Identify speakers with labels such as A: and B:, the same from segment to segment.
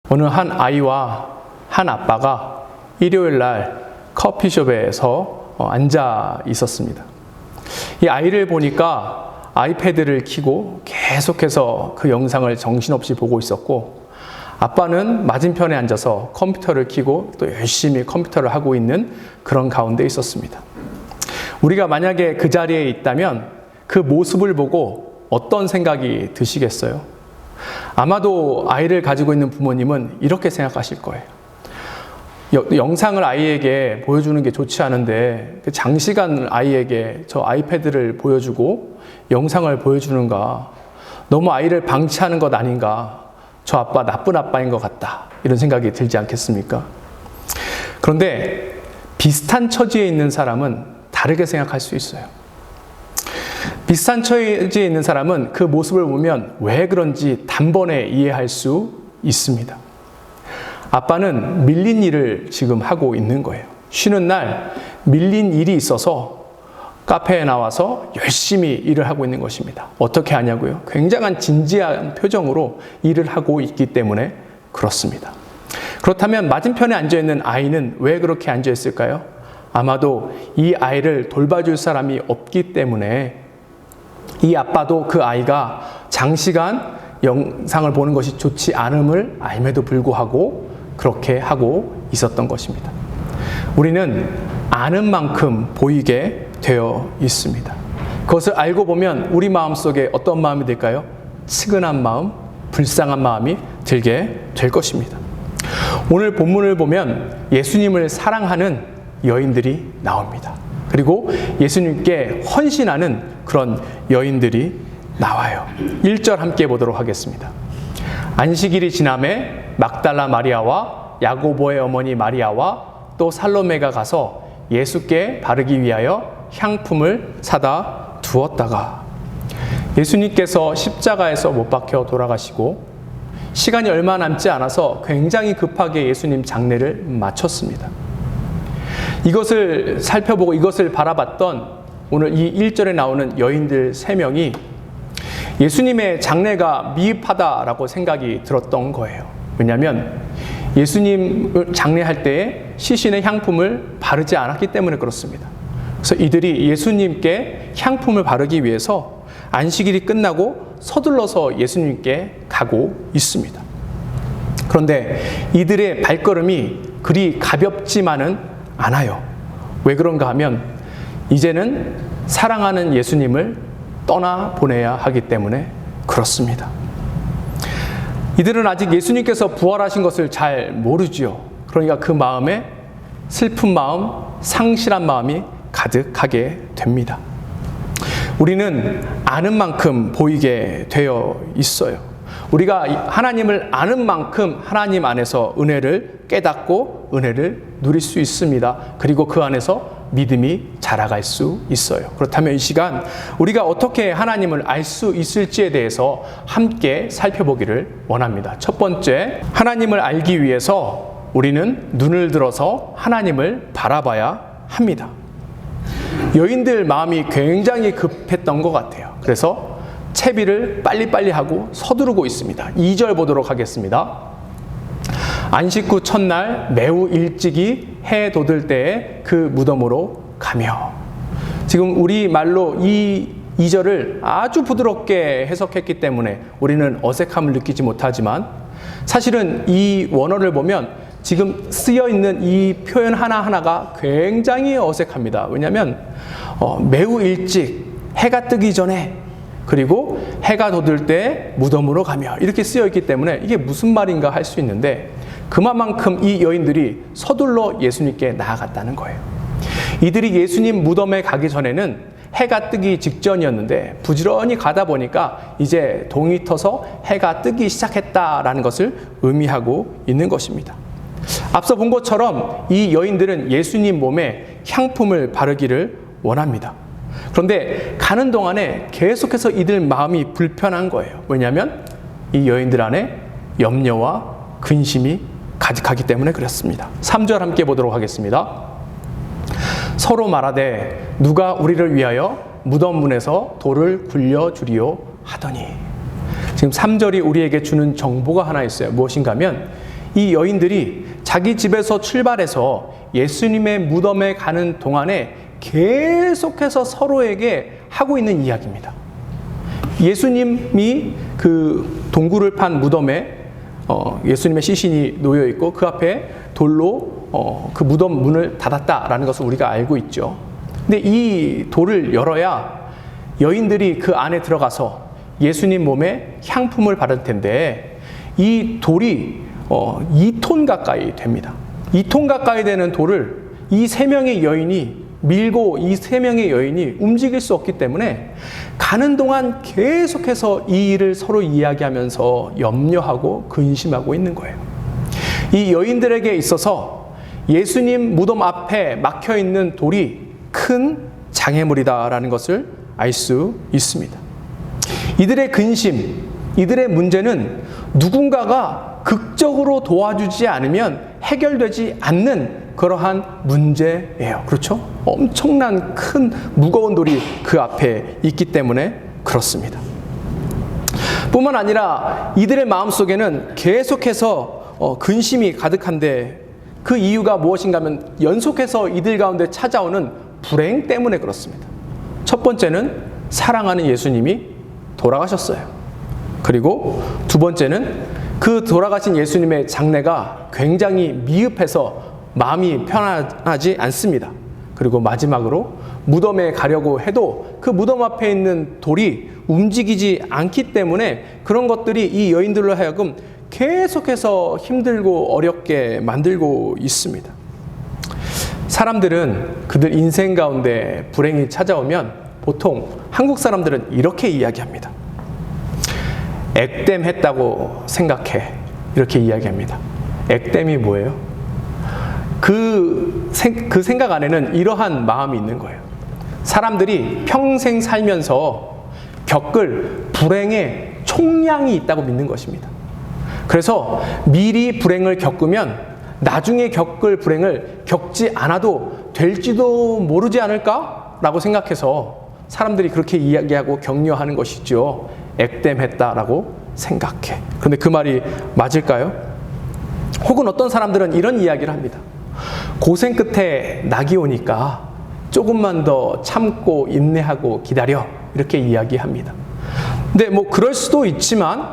A: 어느 한 아이와 한 아빠가 일요일 날 커피숍에서 앉아 있었습니다. 이 아이를 보니까 아이패드를 켜고 계속해서 그 영상을 정신없이 보고 있었고, 아빠는 맞은편에 앉아서 컴퓨터를 켜고 또 열심히 컴퓨터를 하고 있는 그런 가운데 있었습니다. 우리가 만약에 그 자리에 있다면 그 모습을 보고 어떤 생각이 드시겠어요? 아마도 아이를 가지고 있는 부모님은 이렇게 생각하실 거예요. 영상을 아이에게 보여주는 게 좋지 않은데 장시간 아이에게 저 아이패드를 보여주고 영상을 보여주는가, 너무 아이를 방치하는 것 아닌가, 저 아빠 나쁜 아빠인 것 같다, 이런 생각이 들지 않겠습니까? 그런데 비슷한 처지에 있는 사람은 다르게 생각할 수 있어요. 비슷한 처지에 있는 사람은 그 모습을 보면 왜 그런지 단번에 이해할 수 있습니다. 아빠는 밀린 일을 지금 하고 있는 거예요. 쉬는 날 밀린 일이 있어서 카페에 나와서 열심히 일을 하고 있는 것입니다. 어떻게 하냐고요? 굉장한 진지한 표정으로 일을 하고 있기 때문에 그렇습니다. 그렇다면 맞은편에 앉아있는 아이는 왜 그렇게 앉아있을까요? 아마도 이 아이를 돌봐줄 사람이 없기 때문에 이 아빠도 그 아이가 장시간 영상을 보는 것이 좋지 않음을 알매도 불구하고 그렇게 하고 있었던 것입니다. 우리는 아는 만큼 보이게 되어 있습니다. 그것을 알고 보면 우리 마음속에 어떤 마음이 들까요? 측은한 마음, 불쌍한 마음이 들게 될 것입니다. 오늘 본문을 보면 예수님을 사랑하는 여인들이 나옵니다. 그리고 예수님께 헌신하는 그런 여인들이 나와요. 1절 함께 보도록 하겠습니다. 안식일이 지남에 막달라 마리아와 야고보의 어머니 마리아와 또 살로메가 가서 예수께 바르기 위하여 향품을 사다 두었다가, 예수님께서 십자가에서 못 박혀 돌아가시고 시간이 얼마 남지 않아서 굉장히 급하게 예수님 장례를 마쳤습니다. 이것을 살펴보고 이것을 바라봤던 오늘 이 1절에 나오는 여인들 3명이 예수님의 장례가 미흡하다라고 생각이 들었던 거예요. 왜냐하면 예수님을 장례할 때에 시신의 향품을 바르지 않았기 때문에 그렇습니다. 그래서 이들이 예수님께 향품을 바르기 위해서 안식일이 끝나고 서둘러서 예수님께 가고 있습니다. 그런데 이들의 발걸음이 그리 가볍지만은 않아요. 왜 그런가 하면 이제는 사랑하는 예수님을 떠나보내야 하기 때문에 그렇습니다. 이들은 아직 예수님께서 부활하신 것을 잘 모르지요. 그러니까 그 마음에 슬픈 마음, 상실한 마음이 가득하게 됩니다. 우리는 아는 만큼 보이게 되어 있어요. 우리가 하나님을 아는 만큼 하나님 안에서 은혜를 깨닫고 은혜를 누릴 수 있습니다. 그리고 그 안에서 믿음이 자라갈 수 있어요. 그렇다면 이 시간 우리가 어떻게 하나님을 알 수 있을지에 대해서 함께 살펴보기를 원합니다. 첫 번째, 하나님을 알기 위해서 우리는 눈을 들어서 하나님을 바라봐야 합니다. 여인들 마음이 굉장히 급했던 것 같아요. 그래서 채비를 빨리빨리 하고 서두르고 있습니다. 2절 보도록 하겠습니다. 안식 후 첫날 매우 일찍이 해 돋을 때에 그 무덤으로 가며. 지금 우리 말로 이 2절을 아주 부드럽게 해석했기 때문에 우리는 어색함을 느끼지 못하지만, 사실은 이 원어를 보면 지금 쓰여 있는 이 표현 하나하나가 굉장히 어색합니다. 왜냐하면 매우 일찍 해가 뜨기 전에, 그리고 해가 돋을 때 무덤으로 가며 이렇게 쓰여 있기 때문에 이게 무슨 말인가 할 수 있는데, 그만큼 이 여인들이 서둘러 예수님께 나아갔다는 거예요. 이들이 예수님 무덤에 가기 전에는 해가 뜨기 직전이었는데 부지런히 가다 보니까 이제 동이 터서 해가 뜨기 시작했다라는 것을 의미하고 있는 것입니다. 앞서 본 것처럼 이 여인들은 예수님 몸에 향품을 바르기를 원합니다. 그런데 가는 동안에 계속해서 이들 마음이 불편한 거예요. 왜냐하면 이 여인들 안에 염려와 근심이 가득하기 때문에 그렇습니다. 3절 함께 보도록 하겠습니다. 서로 말하되 누가 우리를 위하여 무덤 문에서 돌을 굴려주리요 하더니. 지금 3절이 우리에게 주는 정보가 하나 있어요. 무엇인가 하면 이 여인들이 자기 집에서 출발해서 예수님의 무덤에 가는 동안에 계속해서 서로에게 하고 있는 이야기입니다. 예수님이 그 동굴을 판 무덤에 예수님의 시신이 놓여 있고 그 앞에 돌로 그 무덤 문을 닫았다라는 것을 우리가 알고 있죠. 근데 이 돌을 열어야 여인들이 그 안에 들어가서 예수님 몸에 향품을 바를 텐데 이 돌이 2톤 가까이 됩니다. 2톤 가까이 되는 돌을 이 3명의 여인이 밀고 이 3명의 여인이 움직일 수 없기 때문에 가는 동안 계속해서 이 일을 서로 이야기하면서 염려하고 근심하고 있는 거예요. 이 여인들에게 있어서 예수님 무덤 앞에 막혀 있는 돌이 큰 장애물이다라는 것을 알 수 있습니다. 이들의 근심, 이들의 문제는 누군가가 극적으로 도와주지 않으면 해결되지 않는 그러한 문제예요. 그렇죠? 엄청난 큰 무거운 돌이 그 앞에 있기 때문에 그렇습니다. 뿐만 아니라 이들의 마음속에는 계속해서 근심이 가득한데 그 이유가 무엇인가 하면 연속해서 이들 가운데 찾아오는 불행 때문에 그렇습니다. 첫 번째는 사랑하는 예수님이 돌아가셨어요. 그리고 두 번째는 그 돌아가신 예수님의 장례가 굉장히 미흡해서 마음이 편하지 않습니다. 그리고 마지막으로 무덤에 가려고 해도 그 무덤 앞에 있는 돌이 움직이지 않기 때문에 그런 것들이 이 여인들로 하여금 계속해서 힘들고 어렵게 만들고 있습니다. 사람들은 그들 인생 가운데 불행이 찾아오면 보통 한국 사람들은 이렇게 이야기합니다. 액땜했다고 생각해. 이렇게 이야기합니다. 액땜이 뭐예요? 그 생각 안에는 이러한 마음이 있는 거예요. 사람들이 평생 살면서 겪을 불행의 총량이 있다고 믿는 것입니다. 그래서 미리 불행을 겪으면 나중에 겪을 불행을 겪지 않아도 될지도 모르지 않을까라고 생각해서 사람들이 그렇게 이야기하고 격려하는 것이죠. 액땜했다라고 생각해. 그런데 그 말이 맞을까요? 혹은 어떤 사람들은 이런 이야기를 합니다. 고생 끝에 낙이 오니까 조금만 더 참고 인내하고 기다려. 이렇게 이야기합니다. 근데 뭐 그럴 수도 있지만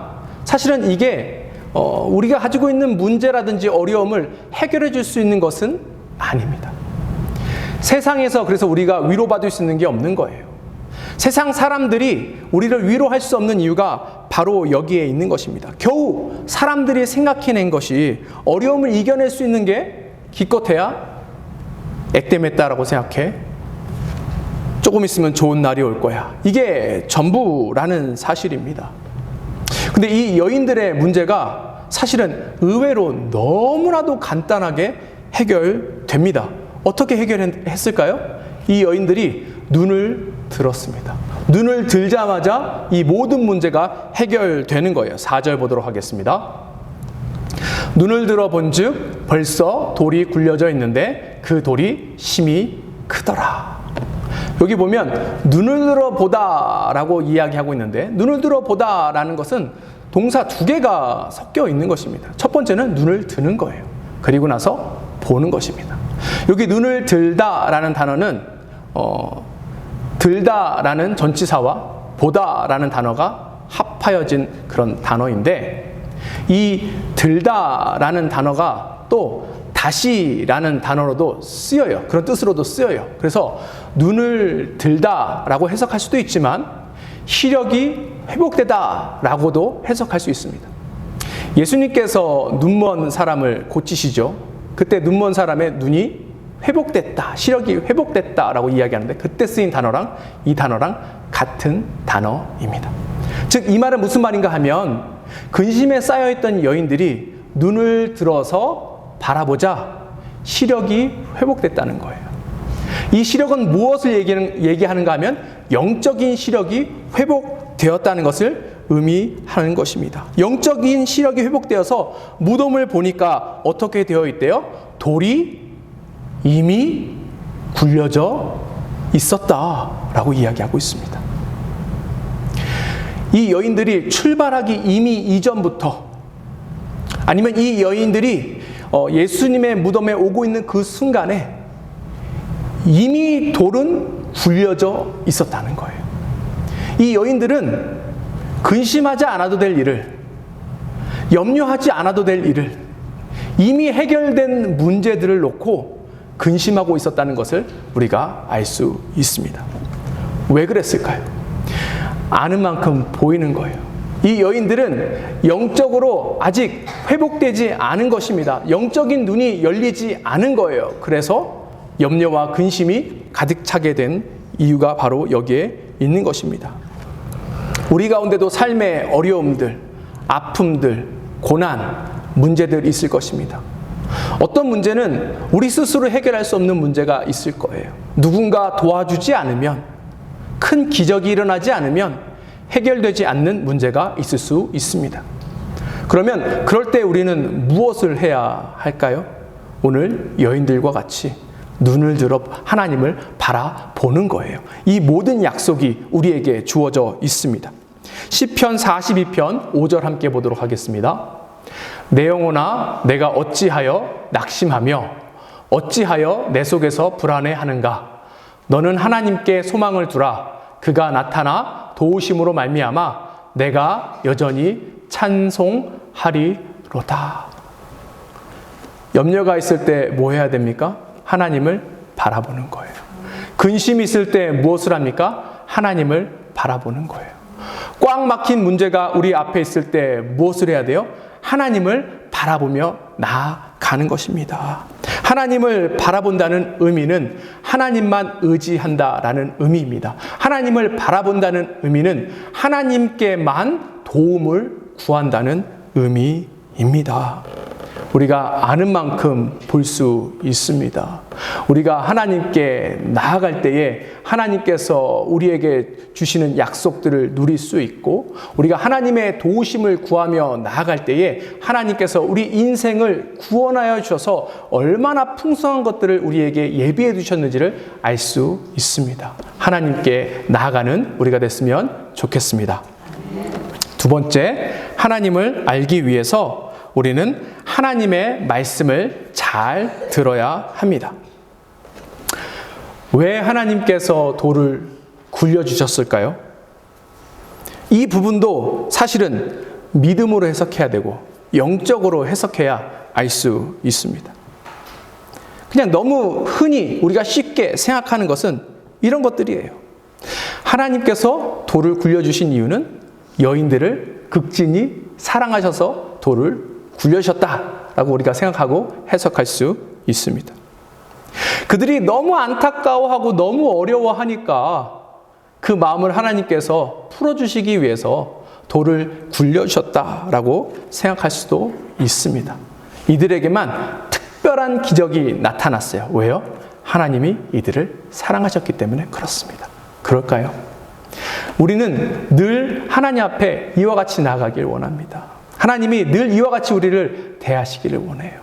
A: 사실은 이게 우리가 가지고 있는 문제라든지 어려움을 해결해 줄 수 있는 것은 아닙니다. 세상에서 그래서 우리가 위로받을 수 있는 게 없는 거예요. 세상 사람들이 우리를 위로할 수 없는 이유가 바로 여기에 있는 것입니다. 겨우 사람들이 생각해낸 것이 어려움을 이겨낼 수 있는 게 기껏해야 액땜했다라고 생각해. 조금 있으면 좋은 날이 올 거야. 이게 전부라는 사실입니다. 근데 이 여인들의 문제가 사실은 의외로 너무나도 간단하게 해결됩니다. 어떻게 해결했을까요? 이 여인들이 눈을 들었습니다. 눈을 들자마자 이 모든 문제가 해결되는 거예요. 4절 보도록 하겠습니다. 눈을 들어본즉 벌써 돌이 굴려져 있는데 그 돌이 심히 크더라. 여기 보면 눈을 들어보다라고 이야기하고 있는데 눈을 들어보다라는 것은 동사 2개가 섞여 있는 것입니다. 첫 번째는 눈을 드는 거예요. 그리고 나서 보는 것입니다. 여기 눈을 들다라는 단어는 들다라는 전치사와 보다라는 단어가 합하여진 그런 단어인데 이 들다라는 단어가 또 다시라는 단어로도 쓰여요. 그런 뜻으로도 쓰여요. 그래서 눈을 들다라고 해석할 수도 있지만 시력이 회복되다라고도 해석할 수 있습니다. 예수님께서 눈먼 사람을 고치시죠. 그때 눈먼 사람의 눈이 회복됐다, 시력이 회복됐다라고 이야기하는데 그때 쓰인 단어랑 이 단어랑 같은 단어입니다. 즉 이 말은 무슨 말인가 하면 근심에 쌓여있던 여인들이 눈을 들어서 바라보자 시력이 회복됐다는 거예요. 이 시력은 무엇을 얘기하는가 하면 영적인 시력이 회복되었다는 것을 의미하는 것입니다. 영적인 시력이 회복되어서 무덤을 보니까 어떻게 되어 있대요? 돌이 이미 굴려져 있었다라고 이야기하고 있습니다. 이 여인들이 출발하기 이미 이전부터 아니면 이 여인들이 예수님의 무덤에 오고 있는 그 순간에 이미 돌은 굴려져 있었다는 거예요. 이 여인들은 근심하지 않아도 될 일을, 염려하지 않아도 될 일을, 이미 해결된 문제들을 놓고 근심하고 있었다는 것을 우리가 알 수 있습니다. 왜 그랬을까요? 아는 만큼 보이는 거예요. 이 여인들은 영적으로 아직 회복되지 않은 것입니다. 영적인 눈이 열리지 않은 거예요. 그래서 염려와 근심이 가득 차게 된 이유가 바로 여기에 있는 것입니다. 우리 가운데도 삶의 어려움들, 아픔들, 고난, 문제들 있을 것입니다. 어떤 문제는 우리 스스로 해결할 수 없는 문제가 있을 거예요. 누군가 도와주지 않으면, 큰 기적이 일어나지 않으면 해결되지 않는 문제가 있을 수 있습니다. 그러면 그럴 때 우리는 무엇을 해야 할까요? 오늘 여인들과 같이 눈을 들어 하나님을 바라보는 거예요. 이 모든 약속이 우리에게 주어져 있습니다. 시편 42편 5절 함께 보도록 하겠습니다. 내 영혼아 내가 어찌하여 낙심하며 어찌하여 내 속에서 불안해하는가. 너는 하나님께 소망을 두라. 그가 나타나 도우심으로 말미암아 내가 여전히 찬송하리로다. 염려가 있을 때 뭐 해야 됩니까? 하나님을 바라보는 거예요. 근심이 있을 때 무엇을 합니까? 하나님을 바라보는 거예요. 꽉 막힌 문제가 우리 앞에 있을 때 무엇을 해야 돼요? 하나님을 바라보며 나아가는 것입니다. 하나님을 바라본다는 의미는 하나님만 의지한다라는 의미입니다. 하나님을 바라본다는 의미는 하나님께만 도움을 구한다는 의미입니다. 우리가 아는 만큼 볼 수 있습니다. 우리가 하나님께 나아갈 때에 하나님께서 우리에게 주시는 약속들을 누릴 수 있고, 우리가 하나님의 도우심을 구하며 나아갈 때에 하나님께서 우리 인생을 구원하여 주셔서 얼마나 풍성한 것들을 우리에게 예비해 두셨는지를 알 수 있습니다. 하나님께 나아가는 우리가 됐으면 좋겠습니다. 두 번째, 하나님을 알기 위해서 우리는 하나님의 말씀을 잘 들어야 합니다. 왜 하나님께서 돌을 굴려주셨을까요? 이 부분도 사실은 믿음으로 해석해야 되고 영적으로 해석해야 알 수 있습니다. 그냥 너무 흔히 우리가 쉽게 생각하는 것은 이런 것들이에요. 하나님께서 돌을 굴려주신 이유는 여인들을 극진히 사랑하셔서 돌을 굴려주셨다라고 우리가 생각하고 해석할 수 있습니다. 그들이 너무 안타까워하고 너무 어려워하니까 그 마음을 하나님께서 풀어주시기 위해서 돌을 굴려주셨다라고 생각할 수도 있습니다. 이들에게만 특별한 기적이 나타났어요. 왜요? 하나님이 이들을 사랑하셨기 때문에 그렇습니다. 그럴까요? 우리는 늘 하나님 앞에 이와 같이 나아가길 원합니다. 하나님이 늘 이와 같이 우리를 대하시기를 원해요.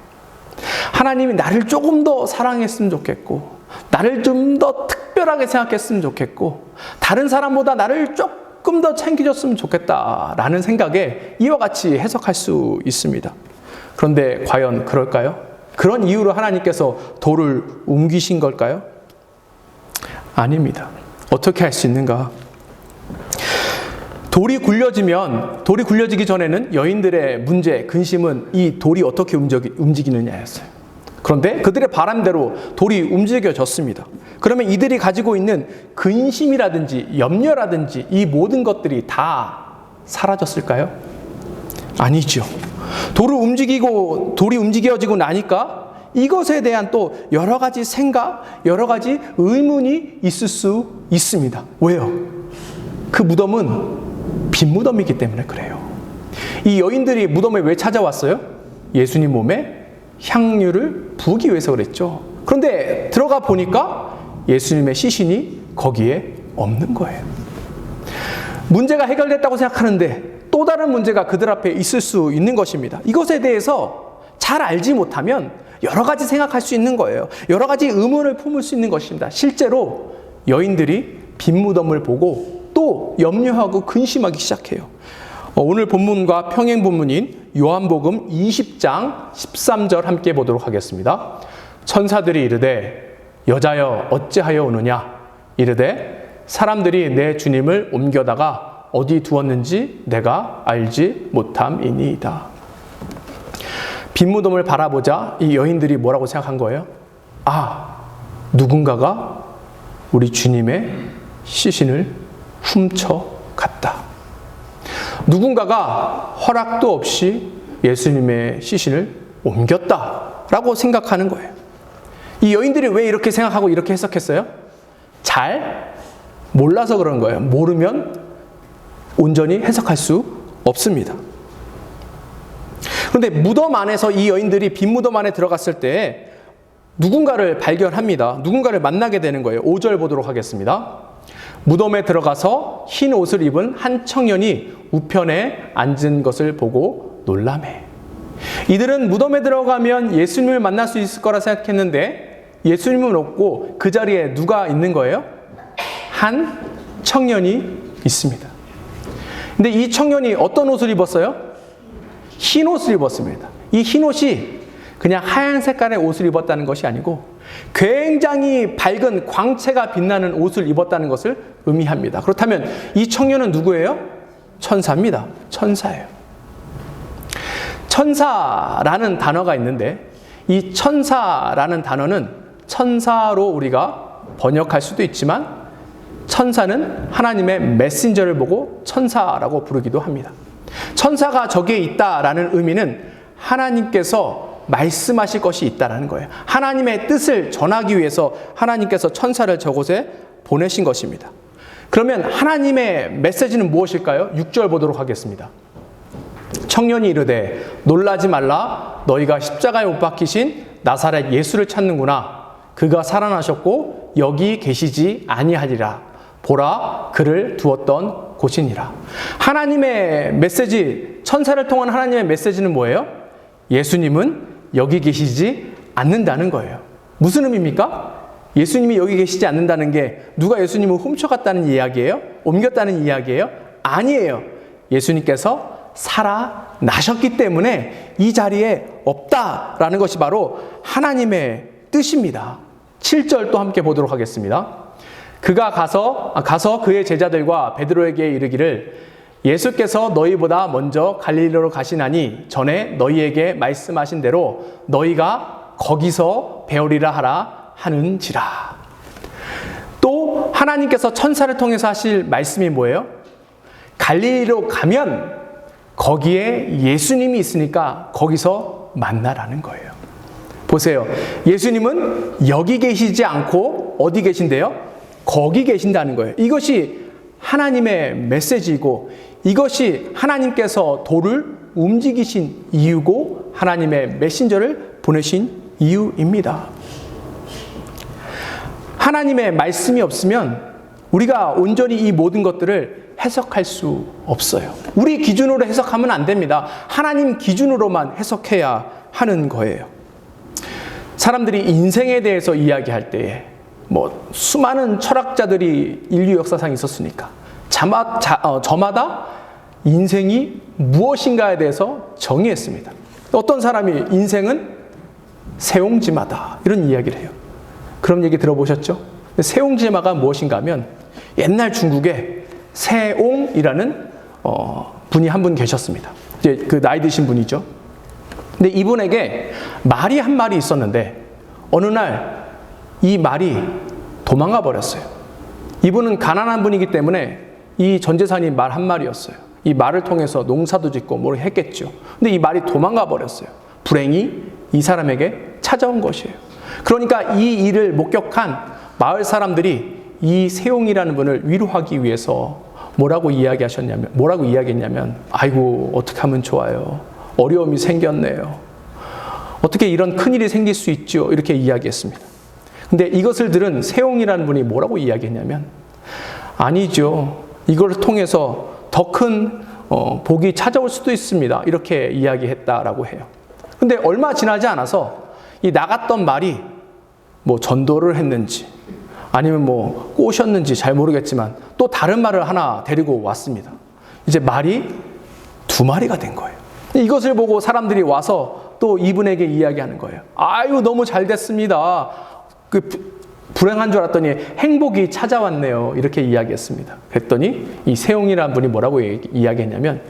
A: 하나님이 나를 조금 더 사랑했으면 좋겠고, 나를 좀 더 특별하게 생각했으면 좋겠고, 다른 사람보다 나를 조금 더 챙겨줬으면 좋겠다라는 생각에 이와 같이 해석할 수 있습니다. 그런데 과연 그럴까요? 그런 이유로 하나님께서 돌을 옮기신 걸까요? 아닙니다. 어떻게 할 수 있는가? 돌이 굴려지기 전에는 여인들의 문제, 근심은 이 돌이 어떻게 움직이느냐였어요. 그런데 그들의 바람대로 돌이 움직여졌습니다. 그러면 이들이 가지고 있는 근심이라든지 염려라든지 이 모든 것들이 다 사라졌을까요? 아니죠. 돌이 움직여지고 나니까 이것에 대한 또 여러 가지 생각, 여러 가지 의문이 있을 수 있습니다. 왜요? 그 무덤은 빈 무덤이기 때문에 그래요. 이 여인들이 무덤에 왜 찾아왔어요? 예수님 몸에 향유를 부기 위해서 그랬죠. 그런데 들어가 보니까 예수님의 시신이 거기에 없는 거예요. 문제가 해결됐다고 생각하는데 또 다른 문제가 그들 앞에 있을 수 있는 것입니다. 이것에 대해서 잘 알지 못하면 여러 가지 생각할 수 있는 거예요. 여러 가지 의문을 품을 수 있는 것입니다. 실제로 여인들이 빈 무덤을 보고 또 염려하고 근심하기 시작해요. 오늘 본문과 평행 본문인 요한복음 20장 13절 함께 보도록 하겠습니다. 천사들이 이르되 여자여 어찌하여 오느냐 이르되 사람들이 내 주님을 옮겨다가 어디 두었는지 내가 알지 못함이니이다. 빈 무덤을 바라보자 이 여인들이 뭐라고 생각한 거예요? 아, 누군가가 우리 주님의 시신을 훔쳐갔다. 누군가가 허락도 없이 예수님의 시신을 옮겼다라고 생각하는 거예요. 이 여인들이 왜 이렇게 생각하고 이렇게 해석했어요? 잘 몰라서 그런 거예요. 모르면 온전히 해석할 수 없습니다. 그런데 무덤 안에서 이 여인들이 빈 무덤 안에 들어갔을 때 누군가를 발견합니다. 누군가를 만나게 되는 거예요. 5절 보도록 하겠습니다. 무덤에 들어가서 흰 옷을 입은 한 청년이 우편에 앉은 것을 보고 놀라매. 이들은 무덤에 들어가면 예수님을 만날 수 있을 거라 생각했는데 예수님은 없고 그 자리에 누가 있는 거예요? 한 청년이 있습니다. 근데 이 청년이 어떤 옷을 입었어요? 흰 옷을 입었습니다. 이 흰 옷이 그냥 하얀 색깔의 옷을 입었다는 것이 아니고 굉장히 밝은 광채가 빛나는 옷을 입었다는 것을 의미합니다. 그렇다면 이 청년은 누구예요? 천사입니다. 천사예요. 천사라는 단어가 있는데 이 천사라는 단어는 천사로 우리가 번역할 수도 있지만 천사는 하나님의 메신저를 보고 천사라고 부르기도 합니다. 천사가 저기에 있다라는 의미는 하나님께서 말씀하실 것이 있다라는 거예요. 하나님의 뜻을 전하기 위해서 하나님께서 천사를 저곳에 보내신 것입니다. 그러면 하나님의 메시지는 무엇일까요? 6절 보도록 하겠습니다. 청년이 이르되 놀라지 말라 너희가 십자가에 못 박히신 나사렛 예수를 찾는구나. 그가 살아나셨고 여기 계시지 아니하리라. 보라 그를 두었던 곳이니라. 하나님의 메시지, 천사를 통한 하나님의 메시지는 뭐예요? 예수님은 여기 계시지 않는다는 거예요. 무슨 의미입니까? 예수님이 여기 계시지 않는다는 게 누가 예수님을 훔쳐갔다는 이야기예요? 옮겼다는 이야기예요? 아니에요. 예수님께서 살아나셨기 때문에 이 자리에 없다라는 것이 바로 하나님의 뜻입니다. 7절 또 함께 보도록 하겠습니다. 그가 가서 그의 제자들과 베드로에게 이르기를 예수께서 너희보다 먼저 갈릴리로 가시나니 전에 너희에게 말씀하신 대로 너희가 거기서 배우리라 하라 하는지라. 또 하나님께서 천사를 통해서 하실 말씀이 뭐예요? 갈릴리로 가면 거기에 예수님이 있으니까 거기서 만나라는 거예요. 보세요. 예수님은 여기 계시지 않고 어디 계신데요? 거기 계신다는 거예요. 이것이 하나님의 메시지이고 이것이 하나님께서 돌을 움직이신 이유고 하나님의 메신저를 보내신 이유입니다. 하나님의 말씀이 없으면 우리가 온전히 이 모든 것들을 해석할 수 없어요. 우리 기준으로 해석하면 안 됩니다. 하나님 기준으로만 해석해야 하는 거예요. 사람들이 인생에 대해서 이야기할 때에 수많은 철학자들이 인류 역사상 있었으니까 저마다 인생이 무엇인가에 대해서 정의했습니다. 어떤 사람이 인생은 세옹지마다 이런 이야기를 해요. 그런 얘기 들어보셨죠? 세옹지마가 무엇인가 하면 옛날 중국에 세옹이라는 분이 한 분 계셨습니다. 이제 그 나이 드신 분이죠. 근데 이분에게 말이 한 마리 있었는데 어느 날 이 말이 도망가 버렸어요. 이분은 가난한 분이기 때문에 이 전 재산이 말 한 마리였어요. 이 말을 통해서 농사도 짓고 뭘 했겠죠. 근데 이 말이 도망가 버렸어요. 불행이 이 사람에게 찾아온 것이에요. 그러니까 이 일을 목격한 마을 사람들이 이 세옹이라는 분을 위로하기 위해서 뭐라고 이야기했냐면 아이고 어떻게 하면 좋아요. 어려움이 생겼네요. 어떻게 이런 큰일이 생길 수 있죠? 이렇게 이야기했습니다. 근데 이것을 들은 세옹이라는 분이 뭐라고 이야기했냐면 아니죠. 이걸 통해서 더 큰 복이 찾아올 수도 있습니다. 이렇게 이야기했다라고 해요. 근데 얼마 지나지 않아서 이 나갔던 말이 전도를 했는지 아니면 꼬셨는지 잘 모르겠지만 또 다른 말을 하나 데리고 왔습니다. 이제 말이 2마리가 된 거예요. 이것을 보고 사람들이 와서 또 이분에게 이야기하는 거예요. 아유, 너무 잘 됐습니다. 불행한 줄 알았더니 행복이 찾아왔네요. 이렇게 이야기했습니다. 그랬더니 이 세옹이라는 분이 뭐라고 이야기했냐면,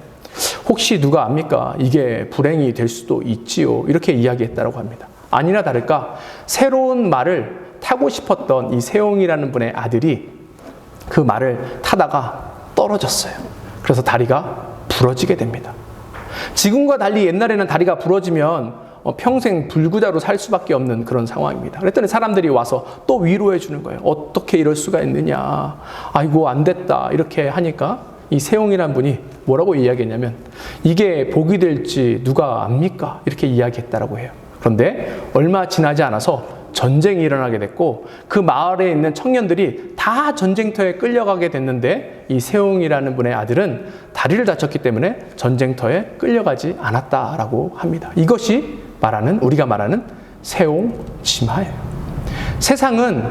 A: 혹시 누가 압니까? 이게 불행이 될 수도 있지요. 이렇게 이야기했다고 합니다. 아니나 다를까 새로운 말을 타고 싶었던 이 세옹이라는 분의 아들이 그 말을 타다가 떨어졌어요. 그래서 다리가 부러지게 됩니다. 지금과 달리 옛날에는 다리가 부러지면 평생 불구자로 살 수밖에 없는 그런 상황입니다. 그랬더니 사람들이 와서 또 위로해 주는 거예요. 어떻게 이럴 수가 있느냐. 아이고, 안 됐다. 이렇게 하니까 이 세옹이라는 분이 뭐라고 이야기했냐면, 이게 복이 될지 누가 압니까? 이렇게 이야기했다라고 해요. 그런데 얼마 지나지 않아서 전쟁이 일어나게 됐고, 그 마을에 있는 청년들이 다 전쟁터에 끌려가게 됐는데, 이 세옹이라는 분의 아들은 다리를 다쳤기 때문에 전쟁터에 끌려가지 않았다라고 합니다. 이것이 우리가 말하는 세옹지마예요. 세상은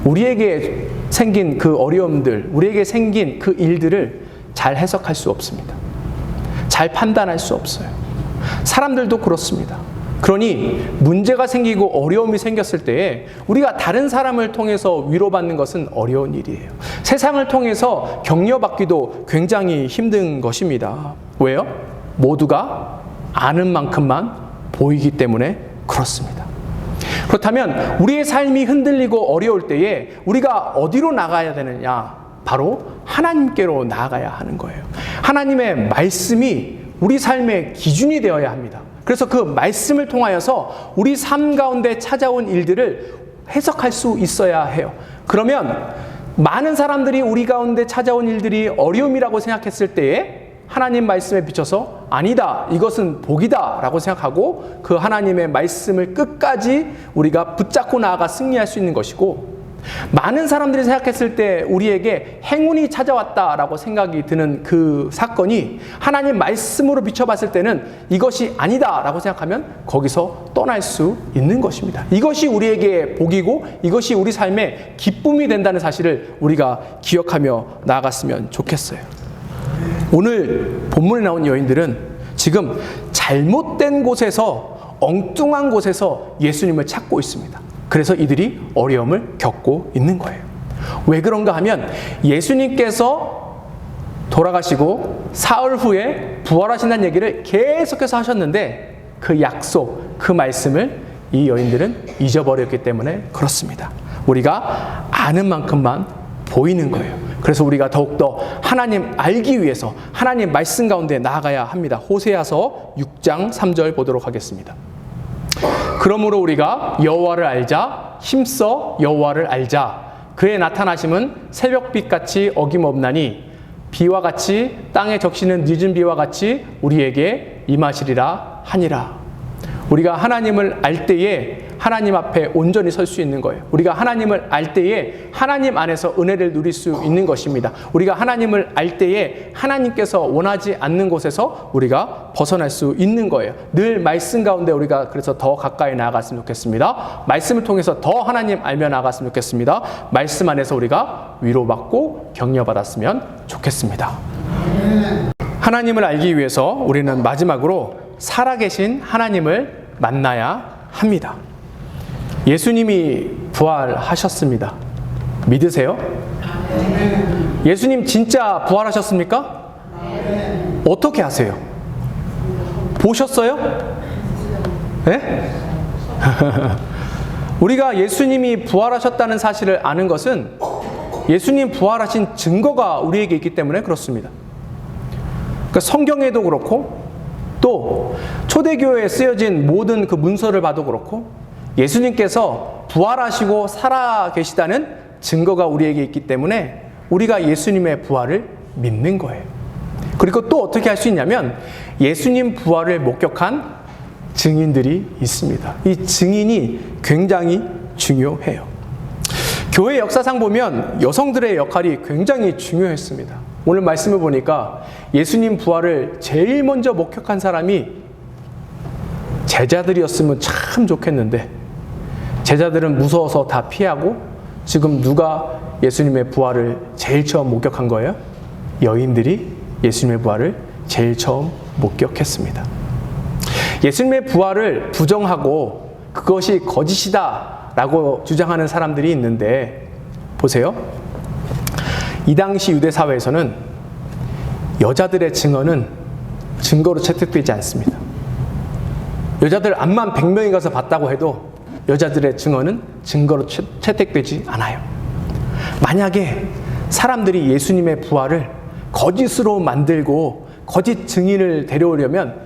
A: 우리에게 생긴 그 어려움들, 우리에게 생긴 그 일들을 잘 해석할 수 없습니다. 잘 판단할 수 없어요. 사람들도 그렇습니다. 그러니 문제가 생기고 어려움이 생겼을 때에 우리가 다른 사람을 통해서 위로받는 것은 어려운 일이에요. 세상을 통해서 격려받기도 굉장히 힘든 것입니다. 왜요? 모두가 아는 만큼만 보이기 때문에 그렇습니다. 그렇다면 우리의 삶이 흔들리고 어려울 때에 우리가 어디로 나가야 되느냐? 바로 하나님께로 나아가야 하는 거예요. 하나님의 말씀이 우리 삶의 기준이 되어야 합니다. 그래서 그 말씀을 통하여서 우리 삶 가운데 찾아온 일들을 해석할 수 있어야 해요. 그러면 많은 사람들이 우리 가운데 찾아온 일들이 어려움이라고 생각했을 때에 하나님 말씀에 비춰서 아니다, 이것은 복이다 라고 생각하고 그 하나님의 말씀을 끝까지 우리가 붙잡고 나아가 승리할 수 있는 것이고, 많은 사람들이 생각했을 때 우리에게 행운이 찾아왔다라고 생각이 드는 그 사건이 하나님 말씀으로 비춰봤을 때는 이것이 아니다라고 생각하면 거기서 떠날 수 있는 것입니다. 이것이 우리에게 복이고 이것이 우리 삶의 기쁨이 된다는 사실을 우리가 기억하며 나아갔으면 좋겠어요. 오늘 본문에 나온 여인들은 지금 잘못된 곳에서, 엉뚱한 곳에서 예수님을 찾고 있습니다. 그래서 이들이 어려움을 겪고 있는 거예요. 왜 그런가 하면 예수님께서 돌아가시고 사흘 후에 부활하신다는 얘기를 계속해서 하셨는데 그 약속, 그 말씀을 이 여인들은 잊어버렸기 때문에 그렇습니다. 우리가 아는 만큼만 보이는 거예요. 그래서 우리가 더욱더 하나님 알기 위해서 하나님 말씀 가운데 나아가야 합니다. 호세아서 6장 3절 보도록 하겠습니다. 그러므로 우리가 여호와를 알자, 힘써 여호와를 알자. 그의 나타나심은 새벽빛같이 어김없나니 비와 같이 땅에 적시는 늦은 비와 같이 우리에게 임하시리라 하니라. 우리가 하나님을 알 때에 하나님 앞에 온전히 설 수 있는 거예요. 우리가 하나님을 알 때에 하나님 안에서 은혜를 누릴 수 있는 것입니다. 우리가 하나님을 알 때에 하나님께서 원하지 않는 곳에서 우리가 벗어날 수 있는 거예요. 늘 말씀 가운데 우리가 그래서 더 가까이 나아갔으면 좋겠습니다. 말씀을 통해서 더 하나님 알며 나아갔으면 좋겠습니다. 말씀 안에서 우리가 위로받고 격려받았으면 좋겠습니다. 하나님을 알기 위해서 우리는 마지막으로 살아계신 하나님을 만나야 합니다. 예수님이 부활하셨습니다. 믿으세요? 예수님 진짜 부활하셨습니까? 어떻게 아세요? 보셨어요? 네? 우리가 예수님이 부활하셨다는 사실을 아는 것은 예수님 부활하신 증거가 우리에게 있기 때문에 그렇습니다. 그러니까 성경에도 그렇고 또 초대교회에 쓰여진 모든 그 문서를 봐도 그렇고 예수님께서 부활하시고 살아 계시다는 증거가 우리에게 있기 때문에 우리가 예수님의 부활을 믿는 거예요. 그리고 또 어떻게 할 수 있냐면 예수님 부활을 목격한 증인들이 있습니다. 이 증인이 굉장히 중요해요. 교회 역사상 보면 여성들의 역할이 굉장히 중요했습니다. 오늘 말씀을 보니까 예수님 부활을 제일 먼저 목격한 사람이 제자들이었으면 참 좋겠는데 제자들은 무서워서 다 피하고 지금 누가 예수님의 부활을 제일 처음 목격한 거예요? 여인들이 예수님의 부활을 제일 처음 목격했습니다. 예수님의 부활을 부정하고 그것이 거짓이다라고 주장하는 사람들이 있는데 보세요. 이 당시 유대 사회에서는 여자들의 증언은 증거로 채택되지 않습니다. 여자들 암만 100명이 가서 봤다고 해도 여자들의 증언은 증거로 채택되지 않아요. 만약에 사람들이 예수님의 부활을 거짓으로 만들고 거짓 증인을 데려오려면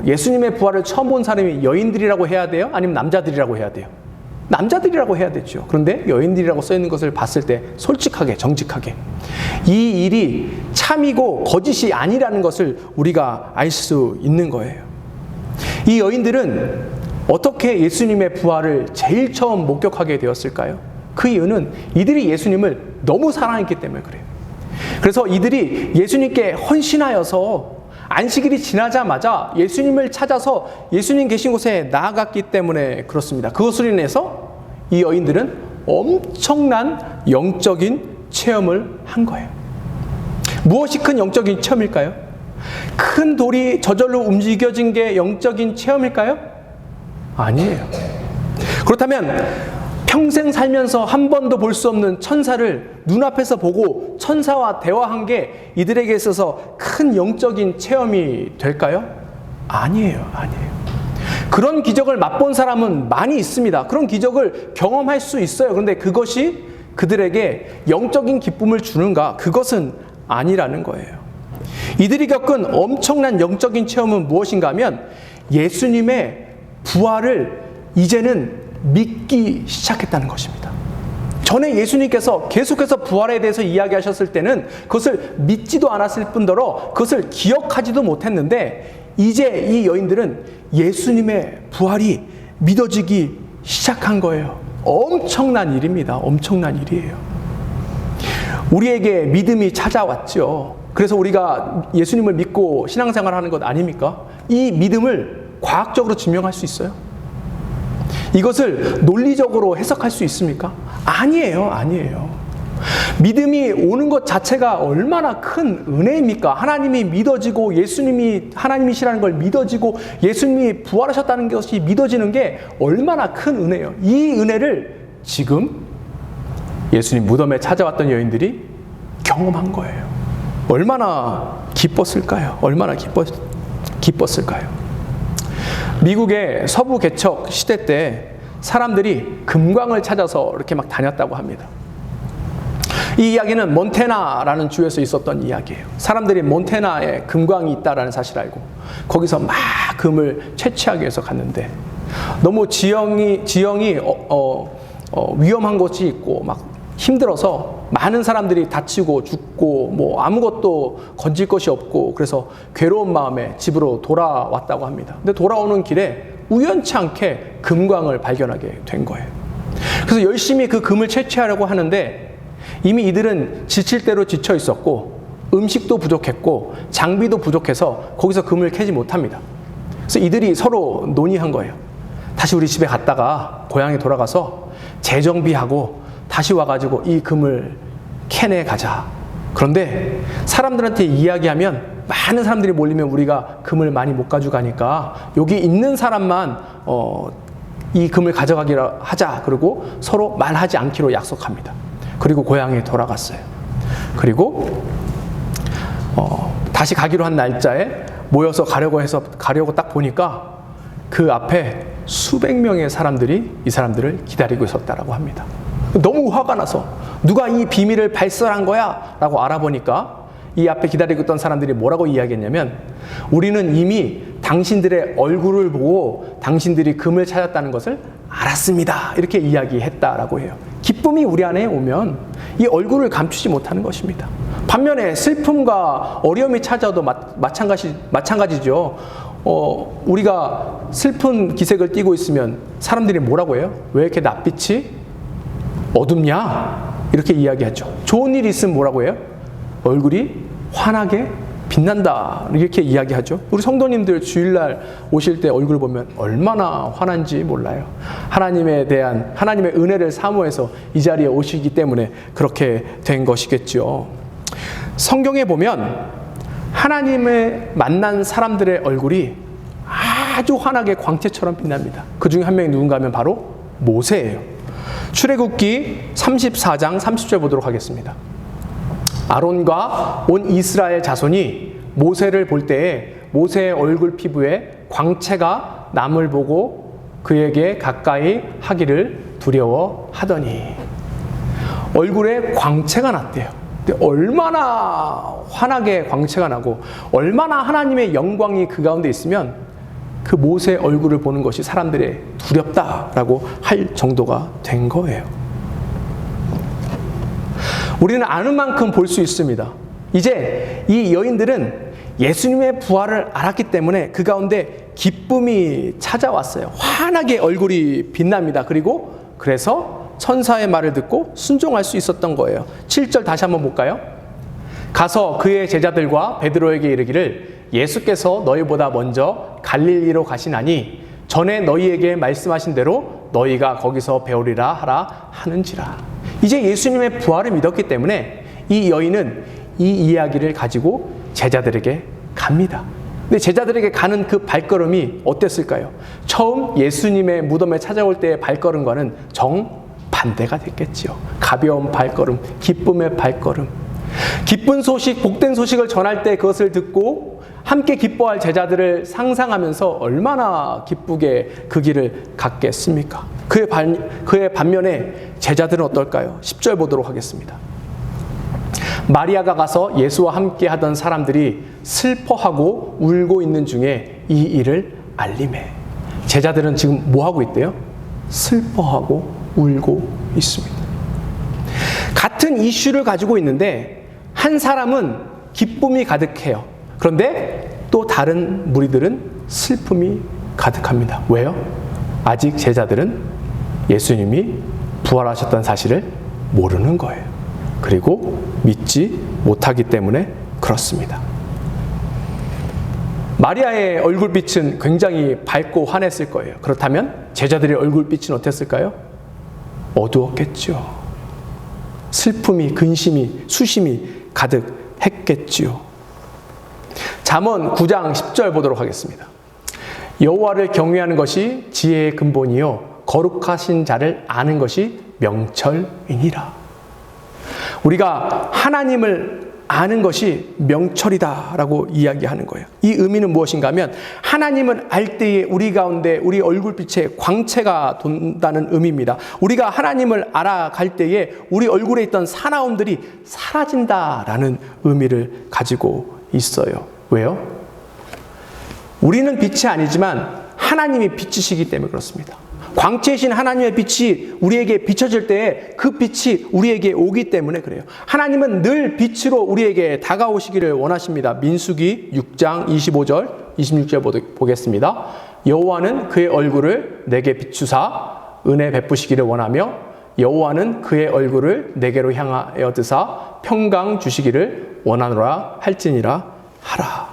A: 예수님의 부활을 처음 본 사람이 여인들이라고 해야 돼요? 아니면 남자들이라고 해야 돼요? 남자들이라고 해야 되죠. 그런데 여인들이라고 써있는 것을 봤을 때 솔직하게 정직하게 이 일이 참이고 거짓이 아니라는 것을 우리가 알 수 있는 거예요. 이 여인들은 어떻게 예수님의 부활을 제일 처음 목격하게 되었을까요? 그 이유는 이들이 예수님을 너무 사랑했기 때문에 그래요. 그래서 이들이 예수님께 헌신하여서 안식일이 지나자마자 예수님을 찾아서 예수님 계신 곳에 나아갔기 때문에 그렇습니다. 그것으로 인해서 이 여인들은 엄청난 영적인 체험을 한 거예요. 무엇이 큰 영적인 체험일까요? 큰 돌이 저절로 움직여진 게 영적인 체험일까요? 아니에요. 그렇다면 평생 살면서 한 번도 볼 수 없는 천사를 눈앞에서 보고 천사와 대화한 게 이들에게 있어서 큰 영적인 체험이 될까요? 아니에요. 그런 기적을 맛본 사람은 많이 있습니다. 그런 기적을 경험할 수 있어요. 그런데 그것이 그들에게 영적인 기쁨을 주는가? 그것은 아니라는 거예요. 이들이 겪은 엄청난 영적인 체험은 무엇인가 하면 예수님의 부활을 이제는 믿기 시작했다는 것입니다. 전에 예수님께서 계속해서 부활에 대해서 이야기하셨을 때는 그것을 믿지도 않았을 뿐더러 그것을 기억하지도 못했는데 이제 이 여인들은 예수님의 부활이 믿어지기 시작한 거예요. 엄청난 일입니다. 엄청난 일이에요. 우리에게 믿음이 찾아왔죠. 그래서 우리가 예수님을 믿고 신앙생활하는 것 아닙니까? 이 믿음을 과학적으로 증명할 수 있어요? 이것을 논리적으로 해석할 수 있습니까? 아니에요. 믿음이 오는 것 자체가 얼마나 큰 은혜입니까? 하나님이 믿어지고 예수님이 하나님이시라는 걸 믿어지고 예수님이 부활하셨다는 것이 믿어지는 게 얼마나 큰 은혜예요. 이 은혜를 지금 예수님 무덤에 찾아왔던 여인들이 경험한 거예요. 얼마나 기뻤을까요? 미국의 서부 개척 시대 때 사람들이 금광을 찾아서 이렇게 막 다녔다고 합니다. 이 이야기는 몬태나라는 주에서 있었던 이야기예요. 사람들이 몬태나에 금광이 있다라는 사실을 알고 거기서 막 금을 채취하기 위해서 갔는데 너무 지형이 위험한 곳이 있고 막 힘들어서 많은 사람들이 다치고 죽고 뭐 아무것도 건질 것이 없고 그래서 괴로운 마음에 집으로 돌아왔다고 합니다. 근데 돌아오는 길에 우연치 않게 금광을 발견하게 된 거예요. 그래서 열심히 그 금을 채취하려고 하는데 이미 이들은 지칠 대로 지쳐 있었고 음식도 부족했고 장비도 부족해서 거기서 금을 캐지 못합니다. 그래서 이들이 서로 논의한 거예요. 다시 우리 집에 갔다가 고향에 돌아가서 재정비하고 다시 와가지고 이 금을 캐내 가자. 그런데 사람들한테 이야기하면 많은 사람들이 몰리면 우리가 금을 많이 못 가져가니까 여기 있는 사람만 이 금을 가져가기로 하자. 그리고 서로 말하지 않기로 약속합니다. 그리고 고향에 돌아갔어요. 그리고 다시 가기로 한 날짜에 모여서 가려고 딱 보니까 그 앞에 수백 명의 사람들이 이 사람들을 기다리고 있었다라고 합니다. 너무 화가 나서 누가 이 비밀을 발설한 거야? 라고 알아보니까 이 앞에 기다리고 있던 사람들이 뭐라고 이야기했냐면 우리는 이미 당신들의 얼굴을 보고 당신들이 금을 찾았다는 것을 알았습니다. 이렇게 이야기했다라고 해요. 기쁨이 우리 안에 오면 이 얼굴을 감추지 못하는 것입니다. 반면에 슬픔과 어려움이 찾아도 마찬가지죠. 우리가 슬픈 기색을 띠고 있으면 사람들이 뭐라고 해요? 왜 이렇게 낯빛이 어둡냐? 이렇게 이야기하죠. 좋은 일이 있으면 뭐라고 해요? 얼굴이 환하게 빛난다. 이렇게 이야기하죠. 우리 성도님들 주일날 오실 때 얼굴 보면 얼마나 환한지 몰라요. 하나님의 은혜를 사모해서 이 자리에 오시기 때문에 그렇게 된 것이겠죠. 성경에 보면 하나님을 만난 사람들의 얼굴이 아주 환하게 광채처럼 빛납니다. 그 중에 한 명이 누군가 하면 바로 모세예요. 출애굽기 34장 30절 보도록 하겠습니다. 아론과 온 이스라엘 자손이 모세를 볼 때에 모세의 얼굴 피부에 광채가 남을 보고 그에게 가까이 하기를 두려워하더니, 얼굴에 광채가 났대요. 근데 얼마나 환하게 광채가 나고 얼마나 하나님의 영광이 그 가운데 있으면 그 모세의 얼굴을 보는 것이 사람들의 두렵다라고 할 정도가 된 거예요. 우리는 아는 만큼 볼 수 있습니다. 이제 이 여인들은 예수님의 부활을 알았기 때문에 그 가운데 기쁨이 찾아왔어요. 환하게 얼굴이 빛납니다. 그리고 그래서 천사의 말을 듣고 순종할 수 있었던 거예요. 7절 다시 한번 볼까요? 가서 그의 제자들과 베드로에게 이르기를 예수께서 너희보다 먼저 갈릴리로 가시나니 전에 너희에게 말씀하신 대로 너희가 거기서 배우리라 하라 하는지라. 이제 예수님의 부활을 믿었기 때문에 이 여인은 이 이야기를 가지고 제자들에게 갑니다. 근데 제자들에게 가는 그 발걸음이 어땠을까요? 처음 예수님의 무덤에 찾아올 때의 발걸음과는 정반대가 됐겠지요. 가벼운 발걸음, 기쁨의 발걸음. 기쁜 소식, 복된 소식을 전할 때 그것을 듣고 함께 기뻐할 제자들을 상상하면서 얼마나 기쁘게 그 길을 갔겠습니까? 그의 반면에 제자들은 어떨까요? 10절 보도록 하겠습니다. 마리아가 가서 예수와 함께 하던 사람들이 슬퍼하고 울고 있는 중에 이 일을 알리매. 제자들은 지금 뭐 하고 있대요? 슬퍼하고 울고 있습니다. 같은 이슈를 가지고 있는데 한 사람은 기쁨이 가득해요. 그런데 또 다른 무리들은 슬픔이 가득합니다. 왜요? 아직 제자들은 예수님이 부활하셨다는 사실을 모르는 거예요. 그리고 믿지 못하기 때문에 그렇습니다. 마리아의 얼굴빛은 굉장히 밝고 환했을 거예요. 그렇다면 제자들의 얼굴빛은 어땠을까요? 어두웠겠죠. 슬픔이, 근심이, 수심이 가득했겠지요. 잠언 9장 10절 보도록 하겠습니다. 여호와를 경외하는 것이 지혜의 근본이요 거룩하신 자를 아는 것이 명철이니라. 우리가 하나님을 아는 것이 명철이다라고 이야기하는 거예요. 이 의미는 무엇인가 하면 하나님을 알 때에 우리 가운데 우리 얼굴빛에 광채가 돈다는 의미입니다. 우리가 하나님을 알아갈 때에 우리 얼굴에 있던 사나움들이 사라진다라는 의미를 가지고 있어요. 왜요? 우리는 빛이 아니지만 하나님이 빛이시기 때문에 그렇습니다. 광채이신 하나님의 빛이 우리에게 비춰질 때에 그 빛이 우리에게 오기 때문에 그래요. 하나님은 늘 빛으로 우리에게 다가오시기를 원하십니다. 민수기 6장 25절, 26절 보겠습니다. 여호와는 그의 얼굴을 내게 비추사 은혜 베푸시기를 원하며 여호와는 그의 얼굴을 내게로 향하여 드사 평강 주시기를 원하노라 할지니라 하라.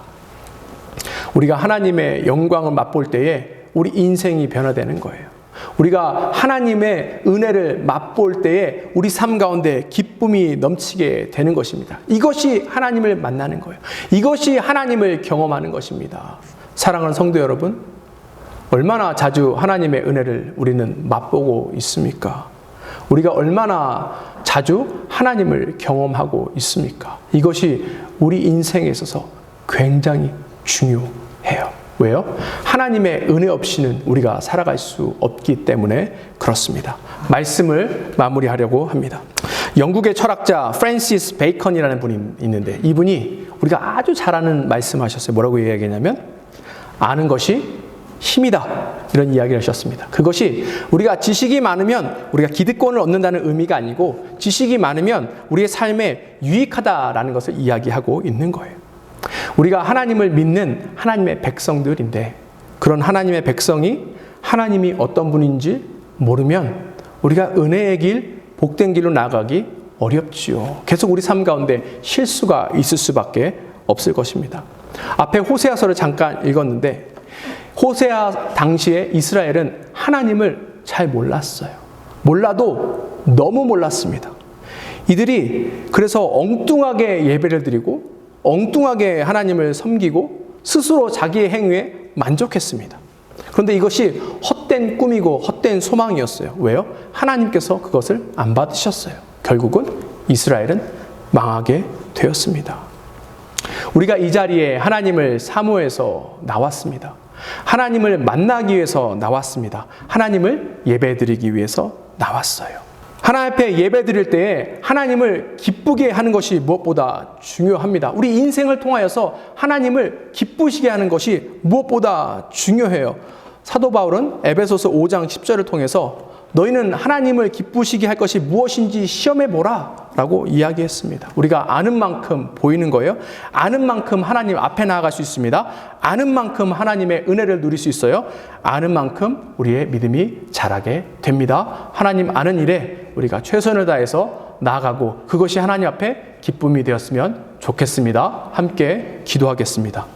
A: 우리가 하나님의 영광을 맛볼 때에 우리 인생이 변화되는 거예요. 우리가 하나님의 은혜를 맛볼 때에 우리 삶 가운데 기쁨이 넘치게 되는 것입니다. 이것이 하나님을 만나는 거예요. 이것이 하나님을 경험하는 것입니다. 사랑하는 성도 여러분, 얼마나 자주 하나님의 은혜를 우리는 맛보고 있습니까? 우리가 얼마나 자주 하나님을 경험하고 있습니까? 이것이 우리 인생에 있어서 굉장히 중요해요. 왜요? 하나님의 은혜 없이는 우리가 살아갈 수 없기 때문에 그렇습니다. 말씀을 마무리하려고 합니다. 영국의 철학자 프랜시스 베이컨이라는 분이 있는데 이분이 우리가 아주 잘 아는 말씀하셨어요. 뭐라고 이야기했냐면 아는 것이 힘이다. 이런 이야기를 하셨습니다. 그것이 우리가 지식이 많으면 우리가 기득권을 얻는다는 의미가 아니고 지식이 많으면 우리의 삶에 유익하다라는 것을 이야기하고 있는 거예요. 우리가 하나님을 믿는 하나님의 백성들인데 그런 하나님의 백성이 하나님이 어떤 분인지 모르면 우리가 은혜의 길, 복된 길로 나아가기 어렵지요. 계속 우리 삶 가운데 실수가 있을 수밖에 없을 것입니다. 앞에 호세아서를 잠깐 읽었는데 호세아 당시에 이스라엘은 하나님을 잘 몰랐어요. 몰라도 너무 몰랐습니다. 이들이 그래서 엉뚱하게 예배를 드리고 엉뚱하게 하나님을 섬기고 스스로 자기의 행위에 만족했습니다. 그런데 이것이 헛된 꿈이고 헛된 소망이었어요. 왜요? 하나님께서 그것을 안 받으셨어요. 결국은 이스라엘은 망하게 되었습니다. 우리가 이 자리에 하나님을 사모해서 나왔습니다. 하나님을 만나기 위해서 나왔습니다. 하나님을 예배드리기 위해서 나왔어요. 하나님 앞에 예배드릴 때에 하나님을 기쁘게 하는 것이 무엇보다 중요합니다. 우리 인생을 통하여서 하나님을 기쁘시게 하는 것이 무엇보다 중요해요. 사도 바울은 에베소서 5장 10절을 통해서 너희는 하나님을 기쁘시게 할 것이 무엇인지 시험해보라 라고 이야기했습니다. 우리가 아는 만큼 보이는 거예요. 아는 만큼 하나님 앞에 나아갈 수 있습니다. 아는 만큼 하나님의 은혜를 누릴 수 있어요. 아는 만큼 우리의 믿음이 자라게 됩니다. 하나님 아는 일에 우리가 최선을 다해서 나아가고 그것이 하나님 앞에 기쁨이 되었으면 좋겠습니다. 함께 기도하겠습니다.